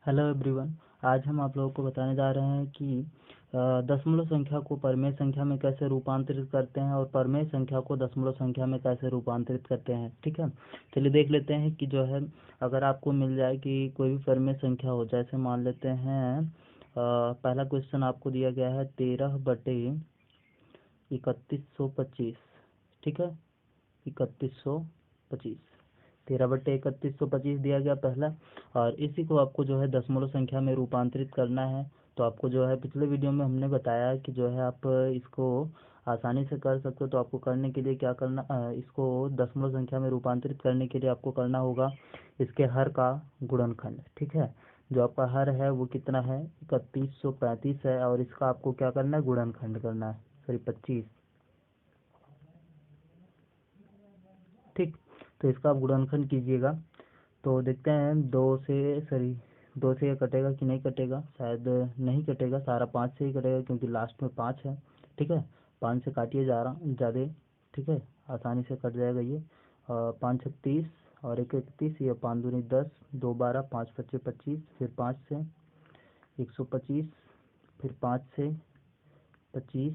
Hello everyone. आज हम आप लोगों को बताने जा रहे हैं कि दशमलव संख्या को परमेय संख्या में कैसे रूपांतरित करते हैं और परमेय संख्या को दशमलव संख्या में कैसे रूपांतरित करते हैं। ठीक है, चलिए देख लेते हैं कि जो है अगर आपको मिल जाए कि कोई भी परमेय संख्या हो, जैसे मान लेते हैं पहला क्वेश्चन आपको दिया गया है 13/3125। ठीक है, 3125, 13/3125 दिया गया पहला। और इसी को आपको जो है दशमलव संख्या में रूपांतरित करना है। तो आपको जो है पिछले वीडियो में हमने बताया कि जो है आप इसको आसानी से कर सकते हो। तो आपको करने के लिए क्या करना, इसको दशमलव संख्या में रूपांतरित करने के लिए आपको करना होगा इसके हर का गुणनखंड। ठीक है, जो आपका हर है वो कितना है, 3135 है, और इसका आपको क्या करना है, गुणनखंड करना है, सॉरी 25। ठीक, तो इसका आप गुणनखंड कीजिएगा। तो देखते हैं दो से ये कटेगा कि नहीं कटेगा, शायद नहीं कटेगा, सारा 5 से ही कटेगा क्योंकि लास्ट में 5 है। ठीक है, 5 से काटिए ज़्यादा। ठीक है, आसानी से कट जाएगा ये। 5 छक 30 और 1 31, ये 5 दूनी 10, 2 12, 5 पच्चे 25, फिर 5 से 125, फिर 5 से 25,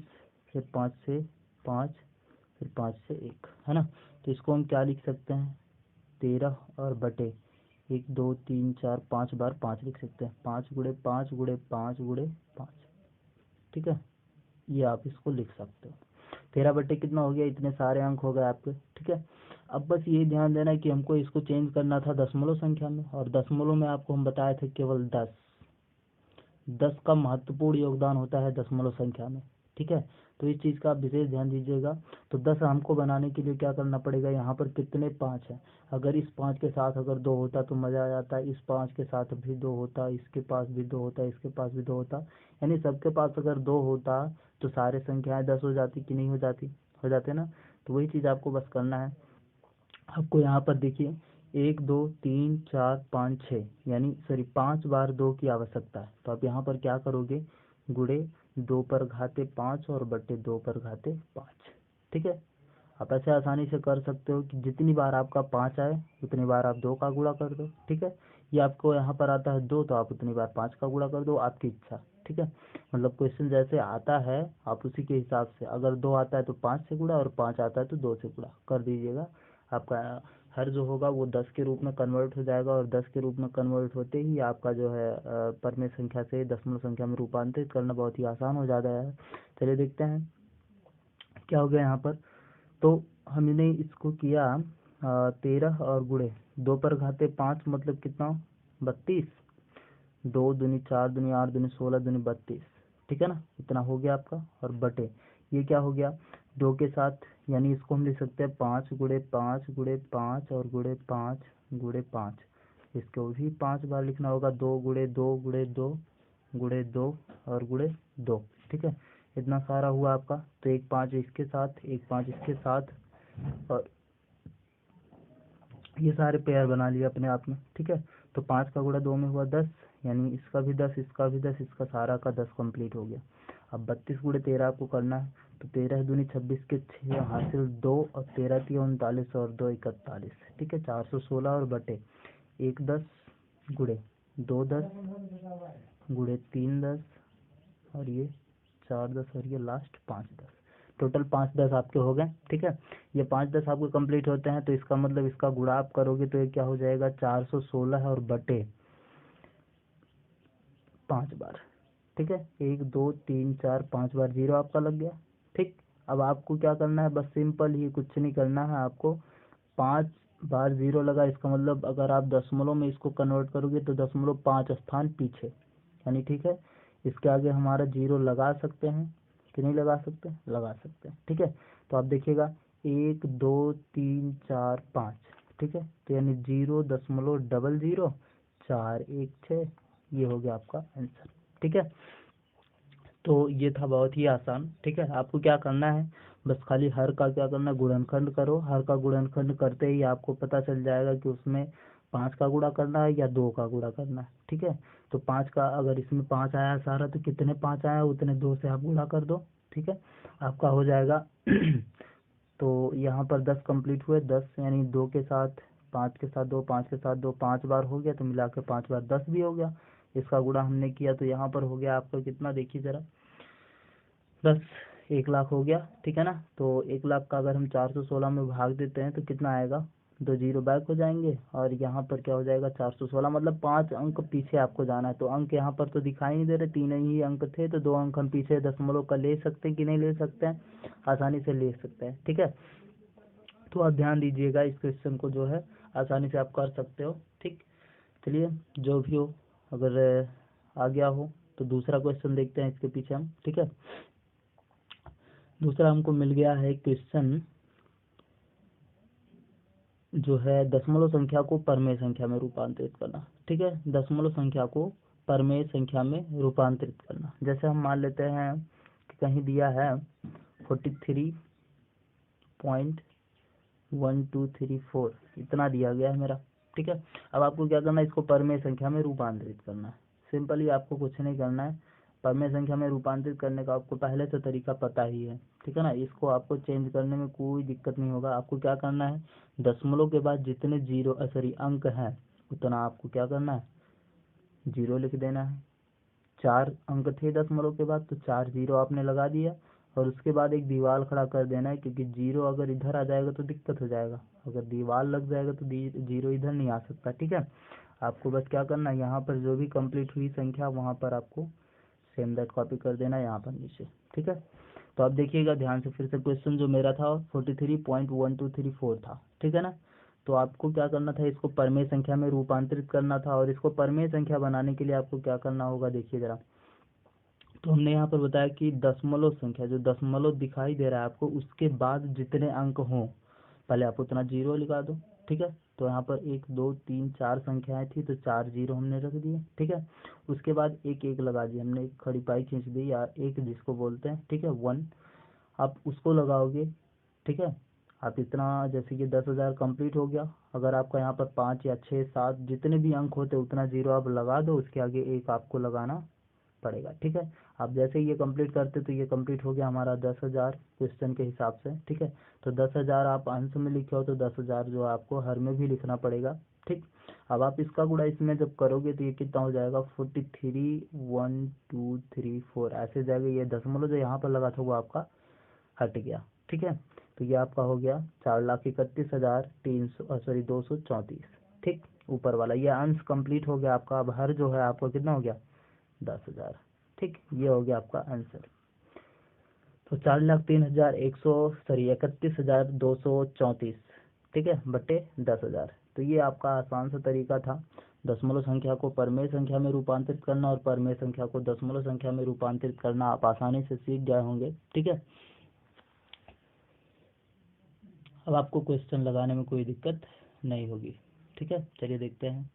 फिर 5 से 5, फिर 5 से 1, है ना। तो इसको हम क्या लिख सकते हैं, 13 और बटे 1 2 3 4 5 बार 5 लिख सकते हैं, 5 × 5 × 5 × 5। ठीक है, ये आप इसको लिख सकते हो। 13 बटे कितना हो गया, इतने सारे अंक हो गए आपके। ठीक है, अब बस ये ध्यान देना है कि हमको इसको चेंज करना था दशमलव संख्या में, और दशमलव में आपको हम बताए थे केवल 10 का महत्वपूर्ण योगदान होता है दशमलव संख्या में। ठीक है, तो इस चीज़ का आप विशेष ध्यान दीजिएगा। तो 10 हमको बनाने के लिए क्या करना पड़ेगा, यहाँ पर कितने 5 हैं। अगर इस 5 के साथ अगर 2 होता तो मज़ा आ जाता, इस 5 के साथ भी 2 होता, इसके पास भी 2 होता, इसके पास भी 2 होता, यानी सबके पास अगर 2 होता तो सारे संख्याएं 10 हो जाती कि नहीं हो जाती, हो जाते ना। तो वही चीज़ आपको बस करना है। आपको यहाँ पर देखिए 1 2 3 4 5 6, यानी सॉरी 5 बार 2 की आवश्यकता है। तो आप यहाँ पर क्या करोगे, गुणे 2 पर घाते 5 और बटे 2 पर घाते 5। ठीक है, आप ऐसे आसानी से कर सकते हो कि जितनी बार आपका 5 आए उतनी बार आप 2 का गुणा कर दो। ठीक है, ये आपको यहाँ पर आता है 2, तो आप उतनी बार 5 का गुणा कर दो, आपकी इच्छा। ठीक है, मतलब क्वेश्चन जैसे आता है आप उसी के हिसाब से, अगर 2 आता है तो 5 से गुणा और 5 आता है तो 2 से गुणा कर दीजिएगा। आपका हर जो होगा वो 10 के रूप में कन्वर्ट हो जाएगा, और 10 के रूप में कन्वर्ट होते ही आपका जो है परमेय संख्या से दशमलव संख्या में रूपांतरित करना बहुत ही आसान हो जाता है। चलिए देखते हैं क्या हो गया यहाँ पर। तो हमने इसको किया 13 और गुणे 2 पर घाते 5, मतलब कितना, 32, 2 दूनी 4 दूनी 8 दूनी 16 दूनी 32। ठीक है ना, इतना हो गया आपका। और बटे ये क्या हो गया, 2 के साथ, यानी इसको हम लिख सकते हैं 5 × 5 × 5 और गुणे 5 × 5। इसको भी 5 बार लिखना होगा, 2 × 2 × 2 × 2 और गुणे 2। ठीक है, इतना सारा हुआ आपका। तो 1 5 इसके साथ, 1 5 इसके साथ, और ये सारे पेयर बना लिए अपने आप में। ठीक है, तो 5 का गुणा 2 में हुआ 10, यानी इसका भी 10, इसका भी 10, इसका सारा का 10 कंप्लीट हो गया। अब 32 × 13 आपको करना है। तो 13 दूनी 26 के 6 हासिल 2, और 13 3 39 और 2 41। ठीक है, 416 और बटे 1 10 गुणे 2 10 गुणे 3 10 और ये 4 10 और ये लास्ट 5 10। टोटल 5 10 आपके हो गए। ठीक है, ये 5 10 आपके कंप्लीट होते हैं, तो इसका मतलब इसका गुणा आप करोगे तो ये क्या हो जाएगा, 416 और बटे 5 बार। ठीक है, 1 2 3 4 5 बार 0 आपका लग गया। ठीक, अब आपको क्या करना है, बस सिंपल ही, कुछ नहीं करना है आपको। 5 बार 0 लगा, इसका मतलब अगर आप दशमलव में इसको कन्वर्ट करोगे तो दशमलव 5 स्थान पीछे, यानी ठीक है, इसके आगे हमारा 0 लगा सकते हैं कि नहीं लगा सकते, लगा सकते हैं। ठीक है, तो आप देखिएगा 1 2 3 4 5। ठीक है, तो यानी 0.0000416, ये हो गया आपका आंसर। ठीक है, तो ये था बहुत ही आसान। ठीक है, आपको क्या करना है, बस खाली हर का क्या करना, गुणनखंड करो। हर का गुणनखंड करते ही आपको पता चल जाएगा कि उसमें 5 का गुणा करना है या 2 का गुणा करना है। ठीक है, तो 5 का, अगर इसमें 5 आया सारा तो कितने 5 आया उतने 2 से आप गुणा कर दो। ठीक है, आपका हो जाएगा तो यहाँ पर 10 कंप्लीट हुए, 10 यानी 2 के साथ 5 के साथ 2, 5 के साथ 2, 5 बार हो गया, तो मिला के 5 बार 10 भी हो गया। इसका गुणा हमने किया तो यहाँ पर हो गया आपका कितना, देखिए जरा 10, 1 लाख हो गया, ठीक है ना। तो 1 लाख का अगर हम 416 में भाग देते हैं तो कितना आएगा, 2 जीरो बैक हो जाएंगे और यहाँ पर क्या हो जाएगा 416, मतलब 5 अंक पीछे आपको जाना है। तो अंक यहाँ पर तो दिखाई नहीं दे रहे, 3 ही अंक थे, तो 2 अंक हम पीछे दशमलव का ले सकते हैं कि नहीं ले सकते हैं, आसानी से ले सकते हैं, ठीक है। तो आप ध्यान दीजिएगा, इस क्वेश्चन को जो है आसानी से आप कर सकते हो, ठीक। चलिए जो भी हो, अगर आ गया हो तो दूसरा क्वेश्चन देखते हैं इसके पीछे हम, ठीक है। दूसरा हमको मिल गया है क्वेश्चन जो है दशमलव संख्या को परमेय संख्या में रूपांतरित करना, ठीक है। दशमलव संख्या को परमेय संख्या में रूपांतरित करना। जैसे हम मान लेते हैं कि कहीं दिया है 43.1234, इतना दिया गया है मेरा, ठीक है। अब आपको क्या करना है, इसको परमेय संख्या में रूपांतरित करना है। सिंपली आपको कुछ नहीं करना है, परमेय संख्या में रूपांतरित करने का आपको पहले से तरीका पता ही है, ठीक है ना। इसको आपको चेंज करने में कोई दिक्कत नहीं होगा। आपको क्या करना है, दशमलव के बाद जितने अंक हैं उतना आपको क्या करना है, 0 लिख देना है। 4 अंक थे दशमलव के बाद, तो 4 जीरो आपने लगा दिया और उसके बाद एक दीवार खड़ा कर देना है, क्योंकि 0 अगर इधर आ जाएगा तो दिक्कत हो जाएगा, अगर दीवार लग जाएगा तो 0 इधर नहीं आ सकता, ठीक है। आपको बस क्या करना है, यहाँ पर जो भी कंप्लीट हुई संख्या वहाँ पर आपको सेम दैट कॉपी कर देना है यहाँ पर नीचे, ठीक है। तो आप देखिएगा ध्यान से फिर से, क्वेश्चन जो मेरा था 43.1234 था, ठीक है ना। तो आपको क्या करना था, इसको परमेय संख्या में रूपांतरित करना था, और इसको परमेय संख्या बनाने के लिए आपको क्या करना होगा, देखिए जरा। तो हमने यहाँ पर बताया कि दशमलव संख्या, जो दशमलव दिखाई दे रहा है आपको, उसके बाद जितने अंक हों पहले आप उतना 0 लगा दो, ठीक है। तो यहाँ पर 1 2 3 4 संख्याएं थी, तो 4 जीरो हमने रख दिए, ठीक है। उसके बाद 1 1 लगा दिया हमने, एक खड़ी पाई खींच दी, या एक जिसको बोलते हैं, ठीक है, 1, आप उसको लगाओगे, ठीक है। आप इतना, जैसे कि 10,000 कंप्लीट हो गया, अगर आपका यहाँ पर 5 या 6 7 जितने भी अंक होते उतना 0 आप लगा दो, उसके आगे 1 आपको लगाना पड़ेगा, ठीक है। आप जैसे ही ये कंप्लीट करते तो ये कंप्लीट हो गया हमारा 10,000 क्वेश्चन के हिसाब से, ठीक है। तो 10,000 आप अंश में लिखे हो तो 10,000 जो आपको हर में भी लिखना पड़ेगा, ठीक। अब आप इसका गुणा इसमें जब करोगे तो ये कितना हो जाएगा, 43.1234 ऐसे जाएगा। ये दशमलव जो यहाँ पर लगा था वो आपका हट गया, ठीक है। तो ये आपका हो गया 4,31,234, ठीक। ऊपर वाला ये अंश कंप्लीट हो गया आपका। अब हर जो है आपका कितना हो गया, 10,000, ठीक। ये हो गया आपका आंसर। तो 4,03,131,234, ठीक है, बटे 10,000। तो ये आपका आसान सा तरीका था दशमलव संख्या को परमेय संख्या में रूपांतरित करना, और परमेय संख्या को दशमलव संख्या में रूपांतरित करना आप आसानी से सीख गए होंगे, ठीक है। अब आपको क्वेश्चन लगाने में कोई दिक्कत नहीं होगी, ठीक है। चलिए देखते हैं।